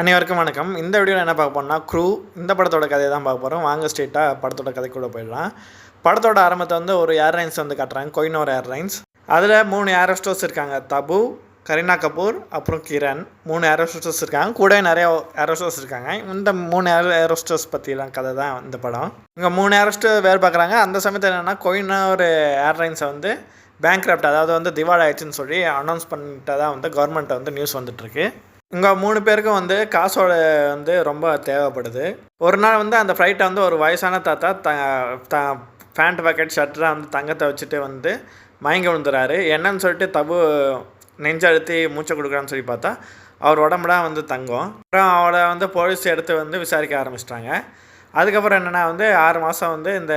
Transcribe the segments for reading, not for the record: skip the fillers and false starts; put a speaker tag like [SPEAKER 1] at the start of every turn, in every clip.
[SPEAKER 1] அனைவருக்கும் வணக்கம். இந்த வீடியோவில் என்ன பார்க்க போறோம்னா, க்ரூ இந்த படத்தோட கதையை தான் பார்க்க போகிறோம். வாங்க ஸ்ட்ரெயிட்டாக படத்தோட கதைக்குள்ளே போயிடலாம். படத்தோட ஆரம்பத்தை வந்து ஒரு ஏர்லைன்ஸ் வந்து காட்டுறாங்க, கோஹினூர் ஏர்லைன்ஸ். அதில் 3 ஏர் ஹோஸ்டர்ஸ் இருக்காங்க. தபு, கரீனா கபூர், அப்புறம் கிரண். 3 ஏர் ஹோஸ்டர்ஸ் இருக்காங்க. கூட நிறைய ஏர் ஹோஸ்டர்ஸ் இருக்காங்க. இந்த 3 ஏர் ஹோஸ்டர்ஸ் பற்றிலாம் கதை தான் இந்த படம். இங்கே 3 ஏர் ஹோஸ்டர் வேறு பார்க்குறாங்க. அந்த சமயத்தில் என்னென்னா, கோஹினூர் ஏர்லைன்ஸை வந்து பேங்க்ரப்ட், அதாவது வந்து திவால் ஆயிடுச்சுன்னு சொல்லி அனௌன்ஸ் பண்ணிட்டதாக வந்து கவர்மெண்ட்டை வந்து நியூஸ் வந்துட்டுருக்கு. இங்கே 3 பேருக்கும் வந்து காசோட வந்து ரொம்ப தேவைப்படுது. ஒரு நாள் வந்து அந்த ஃப்ளைட்டை வந்து ஒரு வயசான தாத்தா பேண்ட் பாக்கெட் ஷர்ட்டெலாம் வந்து தங்கத்தை வச்சுட்டு வந்து மயங்கி விழுந்துறாரு. என்னன்னு சொல்லிட்டு தபு நெஞ்சழுத்தி மூச்சை கொடுக்குறான்னு சொல்லி பார்த்தா அவர் உடம்புலாம் வந்து தங்கம். அப்புறம் அவளை வந்து போலீஸ் எடுத்து வந்து விசாரிக்க ஆரம்பிச்சிட்டாங்க. அதுக்கப்புறம் என்னென்னா வந்து 6 மாதம் வந்து இந்த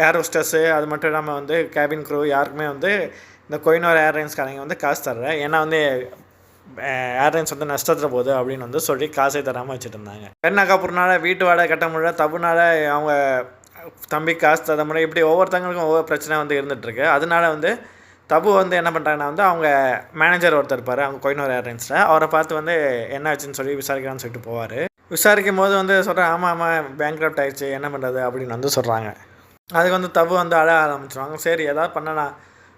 [SPEAKER 1] ஏர் ஹோஸ்டர்ஸு அது மட்டும் இல்லாமல் வந்து கேபின் க்ரூ யாருக்குமே வந்து இந்த கோஹினூர் ஏர்லைன்ஸ்காரங்க வந்து காசு தர்ற, ஏன்னா வந்து ஏர்லைன்ஸ் வந்து நஷ்டத்தில் போகுது அப்படின்னு வந்து சொல்லி காசை தராமல் வச்சுட்டு இருந்தாங்க. கரீனா கபூர்னால வீட்டு வாடகை கட்ட முடியல, தபுனால அவங்க தம்பி காசு தர முடியல, இப்படி ஒவ்வொருத்தங்களுக்கும் ஒவ்வொரு பிரச்சனை வந்து இருந்துகிட்ருக்கு. அதனால வந்து தபு வந்து என்ன பண்ணுறாங்கன்னா வந்து அவங்க மேனேஜர் ஒருத்தர் இருப்பார் அவங்க கோஹினூர் ஏர்லைன்ஸில். அவரை பார்த்து வந்து என்ன ஆச்சுன்னு சொல்லி விசாரிக்கலான்னு சொல்லிட்டு போவார். விசாரிக்கும் போது வந்து சொல்கிறேன், ஆமாம் பேங்க்ரப்ட் ஆகிடுச்சு, என்ன பண்ணுறது அப்படின்னு வந்து சொல்கிறாங்க. அதுக்கு வந்து தபு வந்து அழ ஆரம்பிச்சிருவாங்க. சரி எதாவது பண்ணலாம்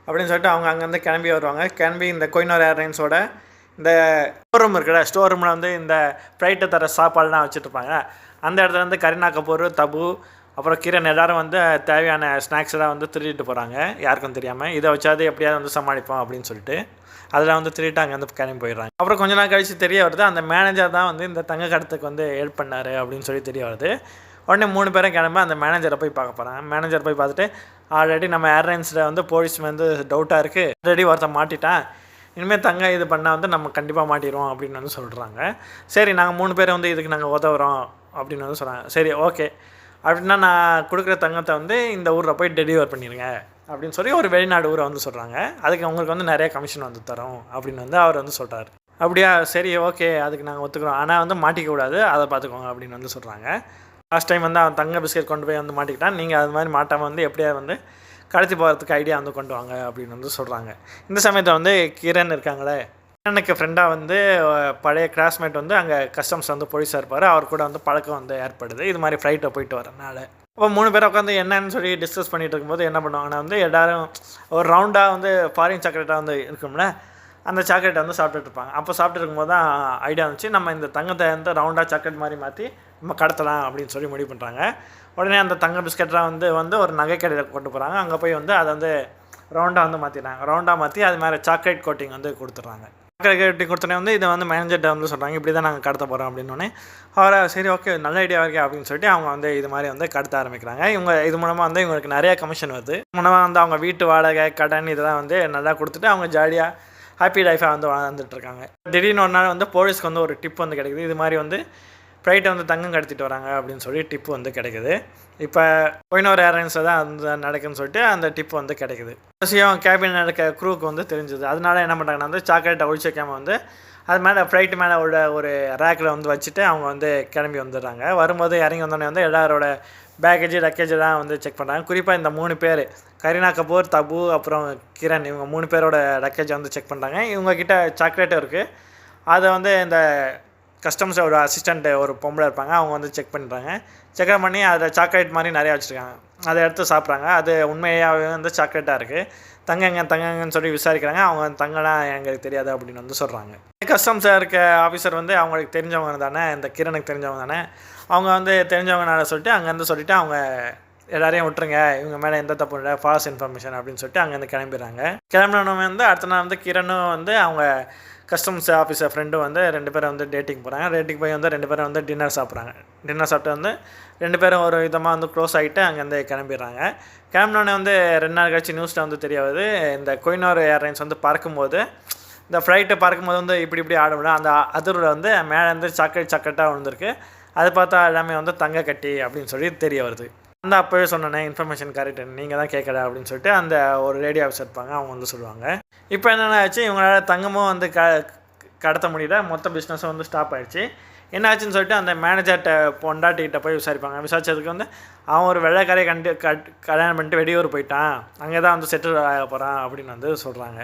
[SPEAKER 1] அப்படின்னு சொல்லிட்டு அவங்க அங்கேருந்து கிளம்பி வருவாங்க. கிளம்பி இந்த கோஹினூர் ஏர்லைன்ஸோட இந்த ஸ்டோர் ரூம் இருக்குல்ல, ஸ்டோர் ரூமில் வந்து இந்த ஃப்ளைட்டை தர சாப்பாடுலாம் வச்சுட்ருப்பாங்க. அந்த இடத்துல வந்து கரீனா கபூர், தபு, அப்புறம் கிரண் எல்லோரும் வந்து தேவையான ஸ்நாக்ஸ்லாம் வந்து திருடிட்டு போகிறாங்க, யாருக்கும் தெரியாமல். இதை வச்சாது எப்படியாவது வந்து சமாளிப்போம் அப்படின்னு சொல்லிட்டு அதில் வந்து திருட்டு அங்கே வந்து கிளம்பி போயிடுறாங்க. அப்புறம் கொஞ்ச நாள் கழித்து தெரிய வருது, அந்த மேனேஜர் தான் வந்து இந்த தங்க கடத்துக்கு வந்து ஹெல்ப் பண்ணார் அப்படின்னு சொல்லி தெரிய வருது. உடனே 3 பேரும் கிளம்ப அந்த மேனேஜரை போய் பார்க்க போகிறாங்க. மேனேஜர் போய் பார்த்துட்டு, ஆல்ரெடி நம்ம ஏர்லைன்ஸில் வந்து போலீஸ் வந்து டவுட்டாக இருக்குது, ஆல்ரெடி ஒருத்தன் மாட்டிட்டான், இனிமேல் தங்க இது பண்ணால் வந்து நம்ம கண்டிப்பாக மாட்டிடுவோம் அப்படின்னு வந்து சொல்கிறாங்க. சரி நாங்கள் 3 பேர் வந்து இதுக்கு நாங்கள் உதவுறோம் அப்படின்னு வந்து சொல்கிறாங்க. சரி ஓகே, அப்படின்னா நான் கொடுக்குற தங்கத்தை வந்து இந்த ஊரில் போய் டெலிவர் பண்ணிடுங்க அப்படின்னு சொல்லி ஒரு வெளிநாடு ஊரை வந்து சொல்கிறாங்க. அதுக்கு உங்களுக்கு வந்து நிறைய கமிஷன் வந்து தரோம் அப்படின்னு வந்து அவர் வந்து சொல்கிறார். அப்படியா, சரி ஓகே, அதுக்கு நாங்கள் ஒத்துக்கிறோம், ஆனால் வந்து மாட்டிக்கக்கூடாது, அதை பார்த்துக்கோங்க அப்படின்னு வந்து சொல்கிறாங்க. லாஸ்ட் டைம் வந்து அவன் தங்க பிஸ்கெட் கொண்டு போய் வந்து மாட்டிக்கிட்டான், நீங்கள் அது மாதிரி மாட்டாமல் வந்து எப்படியா வந்து கடத்தி போகிறதுக்கு ஐடியா வந்து கொண்டு வாங்க அப்படின்னு வந்து சொல்கிறாங்க. இந்த சமயத்தில் வந்து கிரண் இருக்காங்களே, கிரனுக்கு ஃப்ரெண்டாக வந்து பழைய கிளாஸ்மேட் வந்து அங்கே கஸ்டம்ஸ் வந்து போலீஸாக இருப்பார், அவர் கூட வந்து பழக்கம் வந்து ஏற்படுது இது மாதிரி ஃப்ளைட்டை போயிட்டு வரனால. அப்போ 3 பேரை உட்காந்து என்னன்னு சொல்லி டிஸ்கஸ் பண்ணிகிட்டு இருக்கும்போது என்ன பண்ணுவாங்கன்னா வந்து எல்லோரும் ஒரு ரவுண்டாக வந்து ஃபாரின் சாக்லேட்டாக வந்து இருக்கும்ல, அந்த சாக்லேட்டை வந்து சாப்பிட்டுட்டு இருப்பாங்க. அப்போ சாப்பிட்டு இருக்கும்போது தான் ஐடியா வந்துச்சு, நம்ம இந்த தங்கத்தை வந்து ரவுண்டாக சாக்லேட் மாதிரி மாற்றி நம்ம கடத்தலாம் அப்படின்னு சொல்லி முடிவு பண்ணுறாங்க. உடனே அந்த தங்க பிஸ்கெட்லாம் வந்து ஒரு நகைக்கடையில் கொண்டு போகிறாங்க. அங்கே போய் வந்து அதை வந்து ரவுண்டாக வந்து மாற்றிடுறாங்க. ரவுண்டாக மாற்றி அது மேலே சாக்லேட் கோட்டிங் வந்து கொடுத்துட்றாங்க. சாக்லேட் கோட்டிங் கொடுத்தோன்னே வந்து இதை வந்து மேனேஜர்கிட்ட வந்து சொல்கிறாங்க, இப்படி தான் நாங்கள் கடத்த போகிறோம் அப்படின்னோடனே அவரை சரி ஓகே நல்ல ஐடியா இருக்கே அப்படின்னு சொல்லிட்டு அவங்க வந்து இது மாதிரி வந்து கடத்த ஆரம்பிக்கிறாங்க. இவங்க இது மூலமாக வந்து இவங்களுக்கு நிறையா கமிஷன் வருது. மூலமாக வந்து அவங்க வீட்டு வாடகை, கடன் இதெல்லாம் வந்து நல்லா கொடுத்துட்டு அவங்க ஜாலியாக ஹாப்பி லைஃபாக வந்து வாழ்ந்துட்டுருக்காங்க. திடீர்னு ஒரு நாள் வந்து போலீஸ்க்கு வந்து ஒரு டிப் வந்து கிடைக்குது, இது மாதிரி வந்து ஃப்ளைட்டை வந்து தங்கம் கடத்திட்டு வராங்க அப்படின்னு சொல்லி டிப்பு வந்து கிடைக்குது. இப்போ கோஹினூர் ஏர்லைன்ஸில் தான் அந்த நடக்குதுன்னு சொல்லிட்டு அந்த டிப்பு வந்து கிடைக்குது. விஷயம் கேபின் நடக்க க்ரூவுக்கு வந்து தெரிஞ்சுது. அதனால என்ன பண்ணுறாங்கன்னா வந்து சாக்லேட்டை ஒழிச்சு வைக்காமல் வந்து அது மேலே ஃப்ளைட்டு மேலே உள்ள ஒரு ரேக்கில் வந்து வச்சுட்டு அவங்க வந்து கிளம்பி வந்துடுறாங்க. வரும்போது இறங்கி வந்தோடனே வந்து எல்லாரோட பேக்கேஜ் லக்கேஜெலாம் வந்து செக் பண்ணுறாங்க. குறிப்பாக இந்த 3 பேர் கரீனா கபூர், தபு, அப்புறம் கிரண், இவங்க 3 பேரோட லக்கேஜை வந்து செக் பண்ணுறாங்க. இவங்கக்கிட்ட சாக்லேட்டும் இருக்குது. அதை வந்து இந்த கஸ்டம்ஸோட அசிஸ்டண்ட் ஒரு பொம்பளை இருப்பாங்க, அவங்க வந்து செக் பண்ணுறாங்க. செக் பண்ணி அதில் சாக்லேட் மாதிரி நிறையா வச்சுருக்காங்க. அதை எடுத்து சாப்பிட்றாங்க. அது உண்மையாகவே வந்து சாக்லேட்டாக இருக்குது. தங்கங்கன்னு சொல்லி விசாரிக்கிறாங்க. அவங்க தங்கலாம் எங்களுக்கு தெரியாது அப்படின்னு வந்து சொல்கிறாங்க. கஸ்டம்ஸாக இருக்க ஆஃபீஸர் வந்து அவங்களுக்கு தெரிஞ்சவங்க தானே, இந்த கிரணுக்கு தெரிஞ்சவங்க தானே, அவங்க வந்து தெரிஞ்சவங்கனால சொல்லிட்டு அங்கேருந்து சொல்லிவிட்டு அவங்க எல்லாரையும் விட்டுருங்க, இவங்க மேலே எந்த தப்பு இல்லை, ஃபால்ஸ் இன்ஃபர்மேஷன் அப்படின்னு சொல்லிட்டு அங்கேருந்து கிளம்பிடுறாங்க. கிளம்பினோன்னு வந்து அடுத்த நாள் வந்து கிரணும் வந்து அவங்க கஸ்டம்ஸ் ஆஃபீஸர் ஃப்ரெண்டும் வந்து 2 பேரும் வந்து டேட்டிங் போகிறாங்க. டேட்டிங் போய் வந்து 2 பேரும் வந்து டின்னர் சாப்பிட்றாங்க. டின்னர் சாப்பிட்டு வந்து 2 பேரும் ஒரு விதமாக வந்து க்ளோஸ் ஆகிட்டு அங்கேருந்து கிளம்பிடுறாங்க. கிளம்பினோடனே வந்து 2 நாள் கழிச்சு நியூஸில் வந்து தெரிய வருது, இந்த கோஹினூர் ஏர்லைன்ஸ் வந்து பறக்கும்போது இந்த ஃப்ளைட்டை பறக்கும்போது வந்து இப்படி ஆடும்ல, அந்த அதிர்வில் வந்து மேலே வந்து சாக்லேட்டாக விழுந்திருக்கு. அது பார்த்தா எல்லாமே வந்து தங்க கட்டி அப்படின்னு சொல்லி தெரிய வருது. அந்த அப்போவே சொன்னேன் இன்ஃபர்மேஷன் கரெக்டு, நீங்கள் தான் கேட்கல அப்படின்னு சொல்லிட்டு அந்த ஒரு ரேடியோ ஆஃபீஸர் இருப்பாங்க, அவங்க வந்து சொல்லுவாங்க. இப்போ என்னென்ன ஆச்சு, இவங்களால் தங்கமும் வந்து கடத்த முடியல, மொத்த பிஸ்னஸும் வந்து ஸ்டாப் ஆகிடுச்சு. என்ன ஆச்சுன்னு சொல்லிட்டு அந்த மேனேஜர்கிட்ட பொண்டாட்டிகிட்ட போய் விசாரிப்பாங்க. விசாரிச்சதுக்கு வந்து அவன் ஒரு வெள்ளைக்காரையை கல்யாணம் பண்ணிட்டு வெளியூர் போயிட்டான், அங்கே தான் வந்து செட்டில் ஆக போகிறான் அப்படின்னு வந்து சொல்கிறாங்க.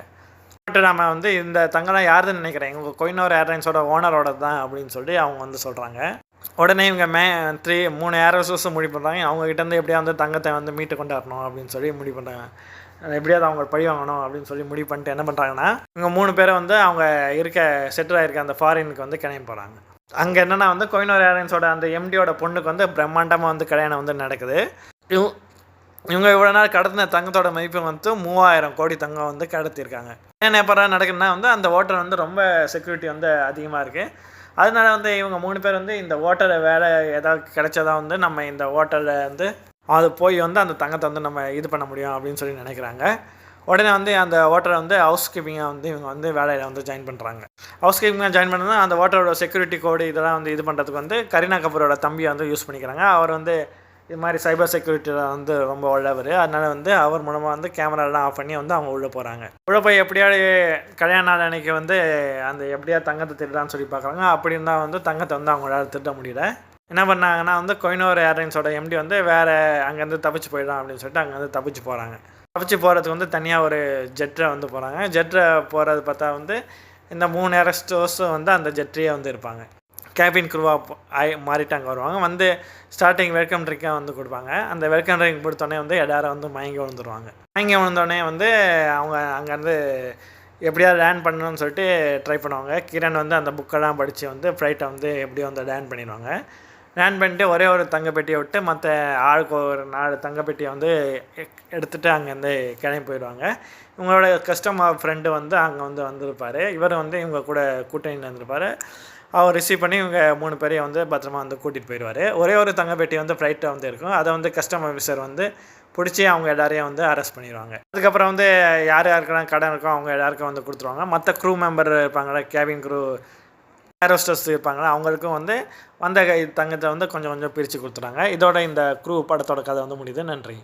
[SPEAKER 1] பட் நம்ம வந்து இந்த தங்கம்லாம் யாருதுன்னு நினைக்கிறேன், உங்கள் கொய்னூர் ஏர்லைன்ஸோட ஓனரோட தான் அப்படின்னு சொல்லி அவங்க வந்து சொல்கிறாங்க. உடனே இவங்க 3 ஏர் ஹோஸ்டஸும் முடிவு பண்ணுறாங்க, அவங்ககிட்டேருந்து எப்படியா வந்து தங்கத்தை வந்து மீட்டு கொண்டு வரணும் அப்படின்னு சொல்லி முடிவு பண்ணுறாங்க. எப்படியாவது அவங்க பழி வாங்கணும் அப்படின்னு சொல்லி முடிவு பண்ணிட்டு என்ன பண்ணுறாங்கன்னா, இவங்க 3 பேரை வந்து அவங்க செட்டில் ஆகிருக்க அந்த ஃபாரினுக்கு வந்து கிளம்பி போகிறாங்க. அங்கே என்னென்னா வந்து கொய்னூர் ஏர்லைன்ஸோட அந்த எம்டியோட பொண்ணுக்கு வந்து பிரம்மாண்டமாக வந்து கல்யாணம் வந்து நடக்குது. இவங்க இவ்வளோ நாள் கடத்தின தங்கத்தோட மதிப்பு வந்து 3000 கோடி தங்கம் வந்து கடத்தியிருக்காங்க. என்ன எப்போ நடக்குதுன்னா வந்து அந்த ஓட்டர் வந்து ரொம்ப செக்யூரிட்டி வந்து அதிகமாக இருக்குது. அதனால வந்து இவங்க 3 பேர் வந்து இந்த ஓட்டரை வேலை ஏதாவது கிடைச்சதா வந்து நம்ம இந்த ஓட்டரில் வந்து அது போய் வந்து அந்த தங்கத்தை வந்து நம்ம இது பண்ண முடியும் அப்படின்னு சொல்லி நினைக்கிறாங்க. உடனே வந்து அந்த ஓட்டரை வந்து ஹவுஸ் கீப்பிங்காக வந்து இவங்க வந்து வேலையில் வந்து ஜாயின் பண்ணுறாங்க. ஹவுஸ் கீப்பிங்காக ஜாயின் பண்ணது அந்த ஓட்டரோட செக்யூரிட்டி கோடு இதெல்லாம் வந்து இது பண்ணுறதுக்கு வந்து கரீனா கபூரோட தம்பியை வந்து யூஸ் பண்ணிக்கிறாங்க. அவர் வந்து இது மாதிரி சைபர் செக்யூரிட்டியில் வந்து ரொம்ப உள்ளவர். அதனால் வந்து அவர் மூலமாக வந்து கேமராலாம் ஆஃப் பண்ணி வந்து அவங்க உள்ளே போகிறாங்க. உள்ளே போய் எப்படியாவது கல்யாண நாள் அன்றைக்கி வந்து அந்த எப்படியாவது தங்கத்தை திருடான்னு சொல்லி பார்க்குறாங்க. அப்படி இருந்தால் வந்து தங்கத்தை வந்து அவங்களால திருட முடியல. என்ன பண்ணாங்கன்னா வந்து கொய்னூர் ஏர்லைன்ஸோட எம்டி வந்து வேறு அங்கேருந்து தப்பிச்சு போயிடலாம் அப்படின்னு சொல்லிட்டு அங்கேருந்து தப்பிச்சு போகிறாங்க. தப்பிச்சு போகிறதுக்கு வந்து தனியாக ஒரு ஜெட்டில் வந்து போகிறாங்க. ஜெட்டில் போகிறது பார்த்தா வந்து இந்த 3 ஏர் ஹோஸ்டஸும் வந்து அந்த ஜெட்லேயே வந்து இருப்பாங்க. கேபின் க்ரூவாக மாறிட்டு அங்கே வருவாங்க. வந்து ஸ்டார்டிங் வெல்கம் ட்ரிங்காக வந்து கொடுப்பாங்க. அந்த வெல்கம் ட்ரிங்க் கொடுத்தோடனே வந்து எல்லாரும் வந்து மயங்கி விழுந்துருவாங்க. மயங்கி விழுந்தோடனே வந்து அவங்க அங்கேருந்து எப்படியாவது லேண்ட் பண்ணணும்னு சொல்லிட்டு ட்ரை பண்ணுவாங்க. கிரண் வந்து அந்த புக்கெல்லாம் படித்து வந்து ஃப்ளைட்டை வந்து எப்படியோ வந்து லேண்ட் பண்ணிடுவாங்க. லேண்ட் பண்ணிட்டு ஒரே ஒரு தங்கப்பெட்டியை விட்டு மற்ற ஆளுக்கு ஒரு 4 தங்கப்பெட்டியை வந்து எடுத்துகிட்டு அங்கேருந்து கிளம்பி போயிடுவாங்க. இவங்களோட கஸ்டமர் ஃப்ரெண்டு வந்து அங்கே வந்து வந்திருப்பார். இவர் வந்து இவங்க கூட கூட்டணியில் இருந்திருப்பார். அவர் ரிசீவ் பண்ணி இவங்க 3 பேரையும் வந்து பத்திரமா வந்து கூட்டிகிட்டு போயிடுவார். ஒரே ஒரு தங்கப்பெட்டி வந்து ஃப்ளைட்டை வந்து இருக்கும். அதை வந்து கஸ்டம் ஆஃபீஸர் வந்து பிடிச்சி அவங்க எல்லாரையும் வந்து அரெஸ்ட் பண்ணிடுவாங்க. அதுக்கப்புறம் வந்து யார் யாருக்கெல்லாம் கடன் இருக்கோ அவங்க எல்லாருக்கும் வந்து கொடுத்துருவாங்க. மற்ற க்ரூ மெம்பர் இருப்பாங்களா, கேபின் க்ரூ, ஏர் ஹோஸ்டஸ் இருப்பாங்களா, அவங்களுக்கும் வந்து வந்த தங்கத்தை வந்து கொஞ்சம் கொஞ்சம் பிரித்து கொடுத்துறாங்க. இதோட இந்த க்ரூ படத்தோட கதை வந்து முடியுது. நன்றி.